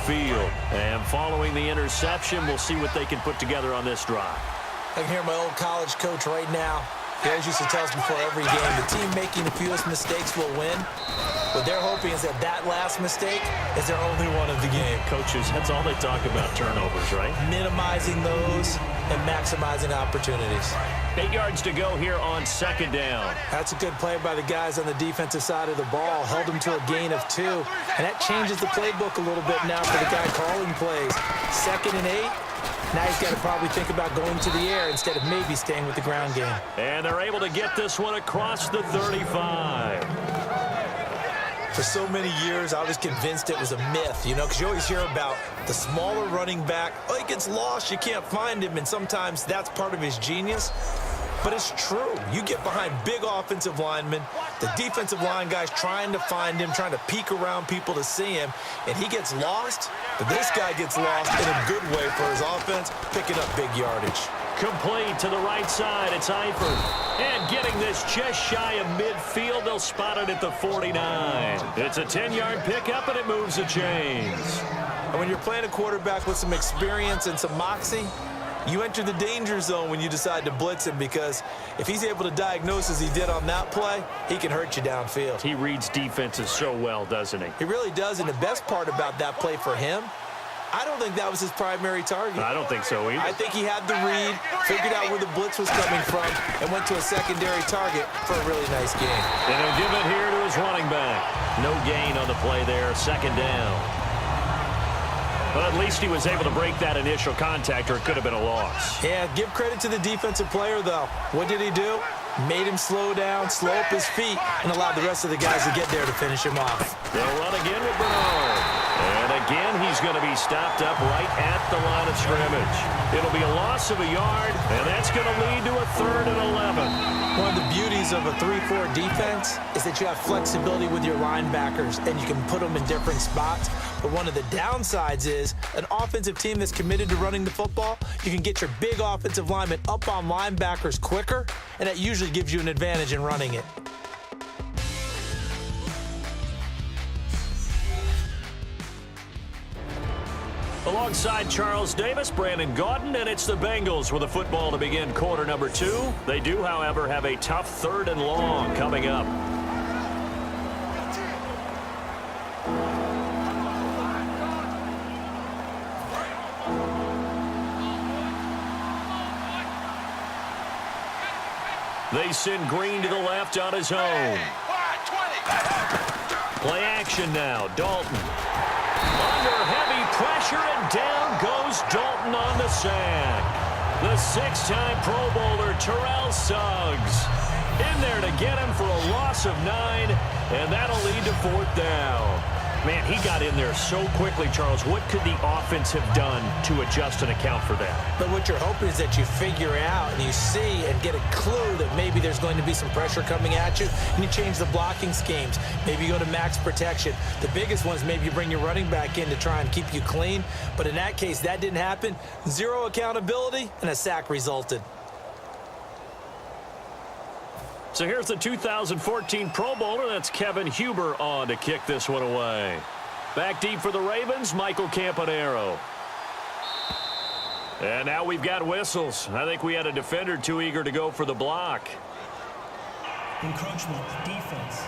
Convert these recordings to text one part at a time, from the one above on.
field. And following the interception, we'll see what they can put together on this drive. I can hear my old college coach right now. He always used to tell us before every game, the team making the fewest mistakes will win. What they're hoping is that that last mistake is their only one of the game. Coaches, that's all they talk about, turnovers, right? Minimizing those and maximizing opportunities. 8 yards to go here on second down. That's a good play by the guys on the defensive side of the ball. Held them to a gain of 2. And that changes the playbook a little bit now for the guy calling plays. 2nd and 8. Now he's got to probably think about going to the air instead of maybe staying with the ground game. And they're able to get this one across the 35. For so many years, I was convinced it was a myth, because you always hear about the smaller running back. Oh, he gets lost, you can't find him, and sometimes that's part of his genius. But it's true. You get behind big offensive linemen, the defensive line guys trying to find him, trying to peek around people to see him, and he gets lost. But this guy gets lost in a good way for his offense, picking up big yardage. Complete to the right side. It's Eifert. And getting this just shy of midfield. They'll spot it at the 49. It's a 10-yard pickup, and it moves the chains. And when you're playing a quarterback with some experience and some moxie, you enter the danger zone when you decide to blitz him, because if he's able to diagnose as he did on that play, he can hurt you downfield. He reads defenses so well, doesn't he? He really does, and the best part about that play for him, I don't think that was his primary target. I don't think so either. I think he had the read, figured out where the blitz was coming from, and went to a secondary target for a really nice game. And he'll give it here to his running back. No gain on the play there, 2nd down. But at least he was able to break that initial contact, or it could have been a loss. Yeah, give credit to the defensive player, though. What did he do? Made him slow down, slow up his feet, and allowed the rest of the guys to get there to finish him off. They'll run again with Bernard. And again, he's going to be stopped up right at the line of scrimmage. It'll be a loss of a yard, and that's going to lead to a 3rd and 11. One of the beauties of a 3-4 defense is that you have flexibility with your linebackers, and you can put them in different spots. But one of the downsides is an offensive team that's committed to running the football, you can get your big offensive linemen up on linebackers quicker, and that usually gives you an advantage in running it. Alongside Charles Davis, Brandon Gaudin, and it's the Bengals with a football to begin quarter number 2. They do, however, have a tough 3rd and long coming up. They send Green to the left on his own. Play action now. Dalton. Under heavy pressure, and down goes Dalton on the sack. The 6-time Pro Bowler Terrell Suggs in there to get him for a loss of 9, and that'll lead to 4th down. Man, he got in there so quickly, Charles. What could the offense have done to adjust and account for that? But what you're hoping is that you figure out and you see and get a clue that maybe there's going to be some pressure coming at you, and you change the blocking schemes. Maybe you go to max protection. The biggest one is maybe you bring your running back in to try and keep you clean. But in that case, that didn't happen. 0 accountability, and a sack resulted. So here's the 2014 Pro Bowler. That's Kevin Huber on to kick this one away. Back deep for the Ravens, Michael Campanaro. And now we've got whistles. I think we had a defender too eager to go for the block. Encroachment, defense.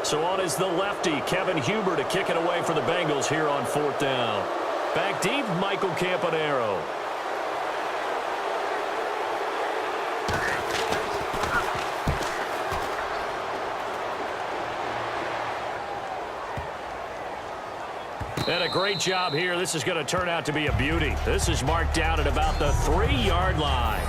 So on is the lefty, Kevin Huber, to kick it away for the Bengals here on 4th down. Back deep, Michael Campanaro. And a great job here. This is going to turn out to be a beauty. This is marked down at about the 3-yard line.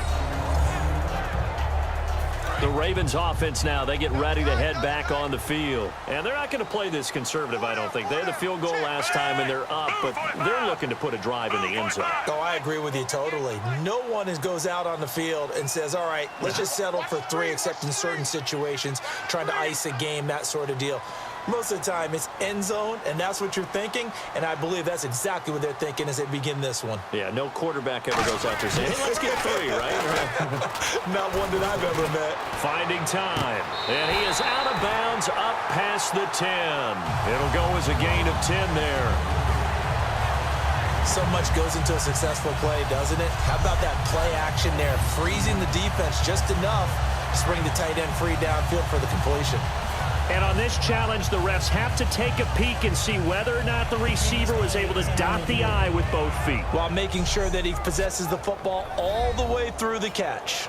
The Ravens offense now, they get ready to head back on the field. And they're not going to play this conservative, I don't think. They had the field goal last time, and they're up, but they're looking to put a drive in the end zone. Oh, I agree with you totally. No one goes out on the field and says, all right, let's just settle for 3, except in certain situations, trying to ice a game, that sort of deal. Most of the time, it's end zone, and that's what you're thinking, and I believe that's exactly what they're thinking as they begin this one. Yeah, no quarterback ever goes out there saying, hey, let's get 3, right? Not one that I've ever met. Finding time, and he is out of bounds up past the 10. It'll go as a gain of 10 there. So much goes into a successful play, doesn't it? How about that play action there, freezing the defense just enough to bring the tight end free downfield for the completion. And on this challenge, the refs have to take a peek and see whether or not the receiver was able to dot the I with both feet, while making sure that he possesses the football all the way through the catch.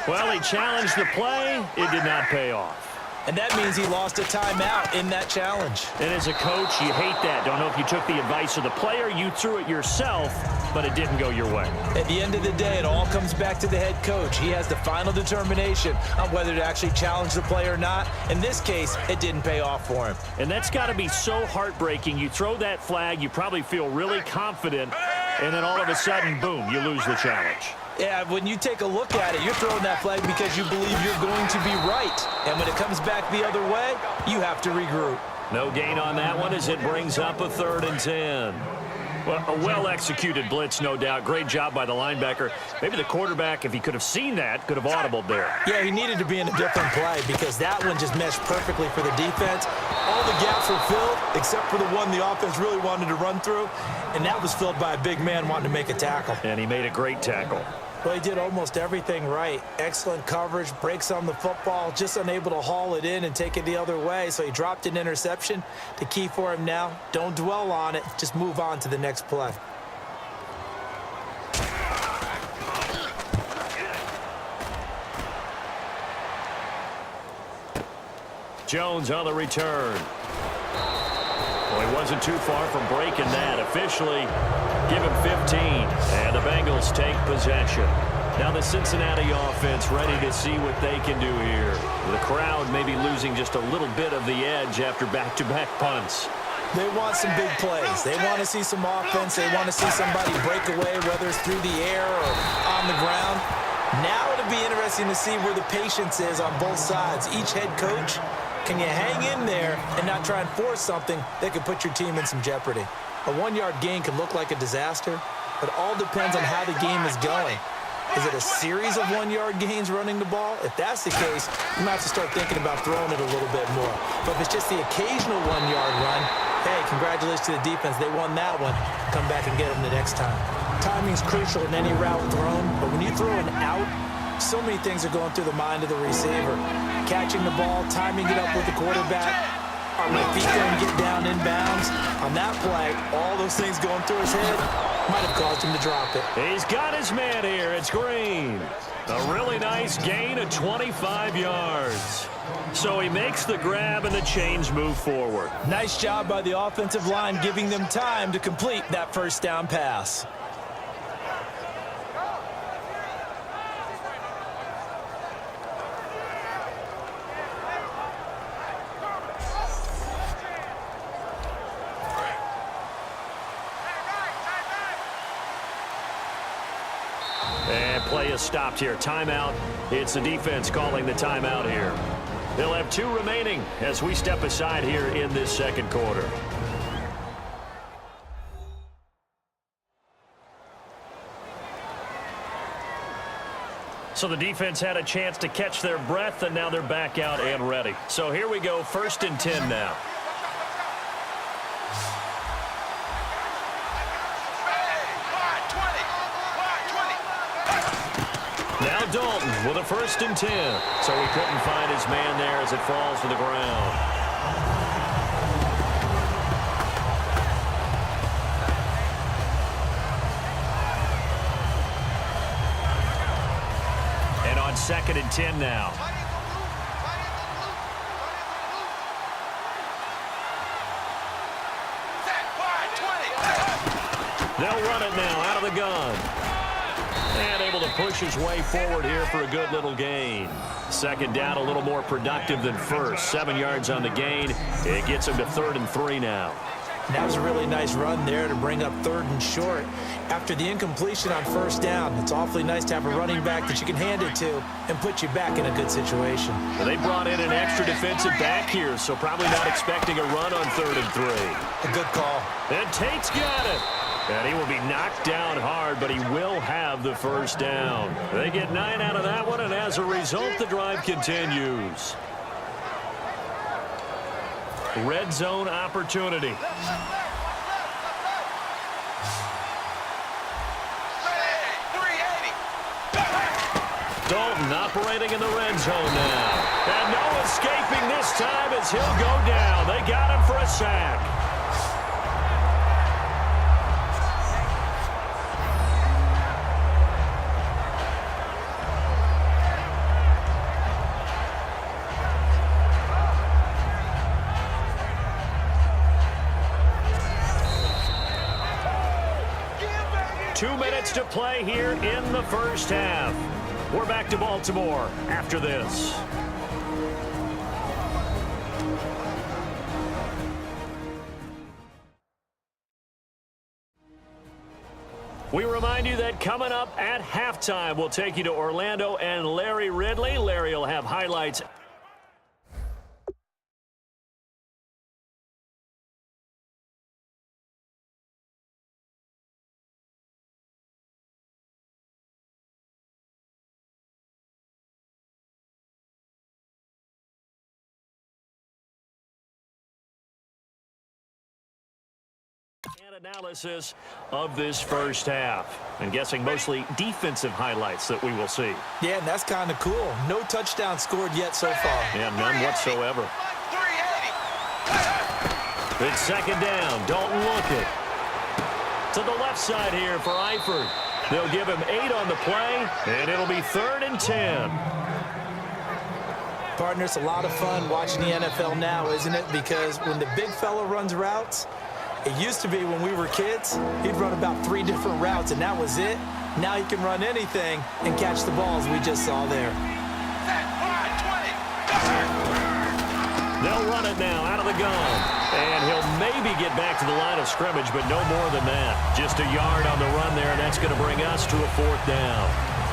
Well, he challenged the play. It did not pay off. And that means he lost a timeout in that challenge. And as a coach, you hate that. Don't know if you took the advice of the player, you threw it yourself, but it didn't go your way. At the end of the day, it all comes back to the head coach. He has the final determination on whether to actually challenge the play or not. In this case, it didn't pay off for him. And that's got to be so heartbreaking. You throw that flag, you probably feel really confident, and then all of a sudden, boom, you lose the challenge. Yeah, when you take a look at it, you're throwing that flag because you believe you're going to be right. And when it comes back the other way, you have to regroup. No gain on that one as it brings up a 3rd and 10. Well, a well-executed blitz, no doubt. Great job by the linebacker. Maybe the quarterback, if he could have seen that, could have audibled there. Yeah, he needed to be in a different play because that one just meshed perfectly for the defense. All the gaps were filled except for the one the offense really wanted to run through, and that was filled by a big man wanting to make a tackle. And he made a great tackle. Well, he did almost everything right. Excellent coverage, breaks on the football, just unable to haul it in and take it the other way, so he dropped an interception. The key for him now, don't dwell on it, just move on to the next play. Jones on the return. Well, he wasn't too far from breaking that. Officially, give him 15, and the Bengals take possession. Now the Cincinnati offense ready to see what they can do here. The crowd maybe losing just a little bit of the edge after back-to-back punts. They want some big plays. They want to see some offense. They want to see somebody break away, whether it's through the air or on the ground. Now it'll be interesting to see where the patience is on both sides. Each head coach, can you hang in there and not try and force something that could put your team in some jeopardy? A 1-yard gain could look like a disaster. It all depends on how the game is going. Is it a series of 1-yard gains running the ball? If that's the case, you might have to start thinking about throwing it a little bit more. But if it's just the occasional 1-yard run, hey, congratulations to the defense. They won that one. Come back and get them the next time. Timing's crucial in any route thrown, but when you throw an out, so many things are going through the mind of the receiver. Catching the ball, timing it up with the quarterback. Are my feet going to get down inbounds? On that play, all those things going through his head might have caused him to drop it. He's got his man here. It's Green. A really nice gain of 25 yards. So he makes the grab and the chains move forward. Nice job by the offensive line giving them time to complete that first down pass. And play is stopped here. Timeout. It's the defense calling the timeout here. They'll have 2 remaining as we step aside here in this second quarter. So the defense had a chance to catch their breath, and now they're back out and ready. So here we go, 1st and 10 now. Now Dalton with a 1st and 10. So he couldn't find his man there as it falls to the ground. And on 2nd and 10 now. They'll run it now out of the gun. And able to push his way forward here for a good little gain. Second down, a little more productive than first. 7 yards on the gain. It gets him to 3rd and 3 now. That was a really nice run there to bring up 3rd and short. After the incompletion on 1st down, it's awfully nice to have a running back that you can hand it to and put you back in a good situation. Well, they brought in an extra defensive back here, so probably not expecting a run on 3rd and 3. A good call. And Tate's got it. And he will be knocked down hard, but he will have the 1st down. They get 9 out of that one, and as a result, the drive continues. Red zone opportunity. Dalton operating in the red zone now. And no escaping this time as he'll go down. They got him for a sack. To play here in the first half. We're back to Baltimore after this. We remind you that coming up at halftime, we'll take you to Orlando and Larry Ridley. Larry will have highlights. Analysis of this first half. I'm guessing mostly defensive highlights that we will see. Yeah, and that's kind of cool. No touchdown scored yet so far. Yeah, none whatsoever. It's 2nd down. Dalton looking. To the left side here for Eifert. They'll give him 8 on the play, and it'll be 3rd and 10. Partner, it's a lot of fun watching the NFL now, isn't it? Because when the big fella runs routes, it used to be when we were kids, he'd run about 3 different routes, and that was it. Now he can run anything and catch the balls we just saw there. They'll run it now out of the gun. And he'll maybe get back to the line of scrimmage, but no more than that. Just a yard on the run there, and that's going to bring us to a 4th down.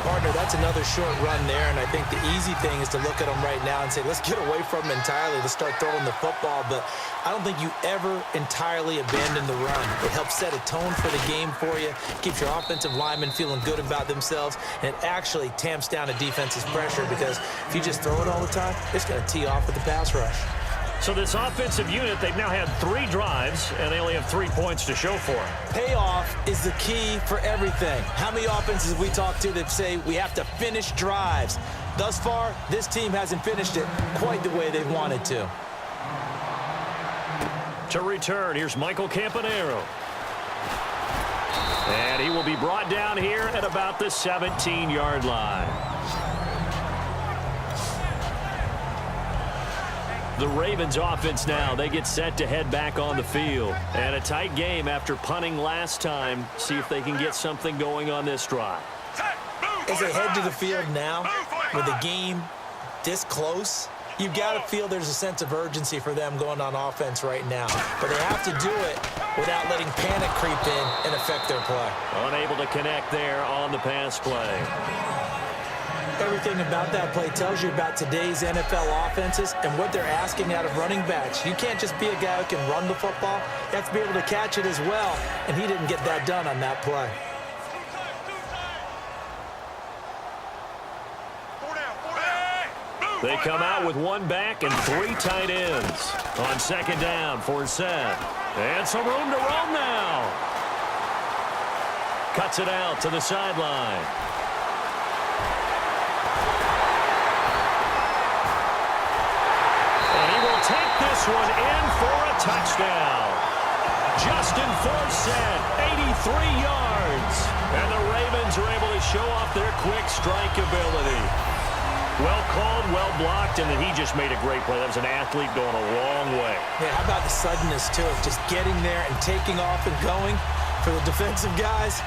Partner, that's another short run there, and I think the easy thing is to look at them right now and say, let's get away from them entirely. Let's start throwing the football, but I don't think you ever entirely abandon the run. It helps set a tone for the game for you, keeps your offensive linemen feeling good about themselves, and it actually tamps down a defense's pressure because if you just throw it all the time, it's going to tee off with the pass rush. So this offensive unit, they've now had 3 drives, and they only have 3 points to show for it. Payoff is the key for everything. How many offenses have we talked to that say we have to finish drives? Thus far, this team hasn't finished it quite the way they wanted to. To return, here's Michael Campanaro. And he will be brought down here at about the 17-yard line. The Ravens offense now, they get set to head back on the field. And a tight game after punting last time. See if they can get something going on this drive. As they head to the field now, with the game this close, you've got to feel there's a sense of urgency for them going on offense right now. But they have to do it without letting panic creep in and affect their play. Unable to connect there on the pass play. Everything about that play tells you about today's NFL offenses and what they're asking out of running backs. You can't just be a guy who can run the football. You have to be able to catch it as well, and he didn't get that done on that play. They come out with 1 back and 3 tight ends. On 2nd down for Seth. And some room to roam now. Cuts it out to the sideline. Take this one in for a touchdown. Justin Forsett, 83 yards. And the Ravens are able to show off their quick strike ability. Well called, well blocked, and then he just made a great play. That was an athlete going a long way. Yeah, how about the suddenness, too, of just getting there and taking off and going for the defensive guys?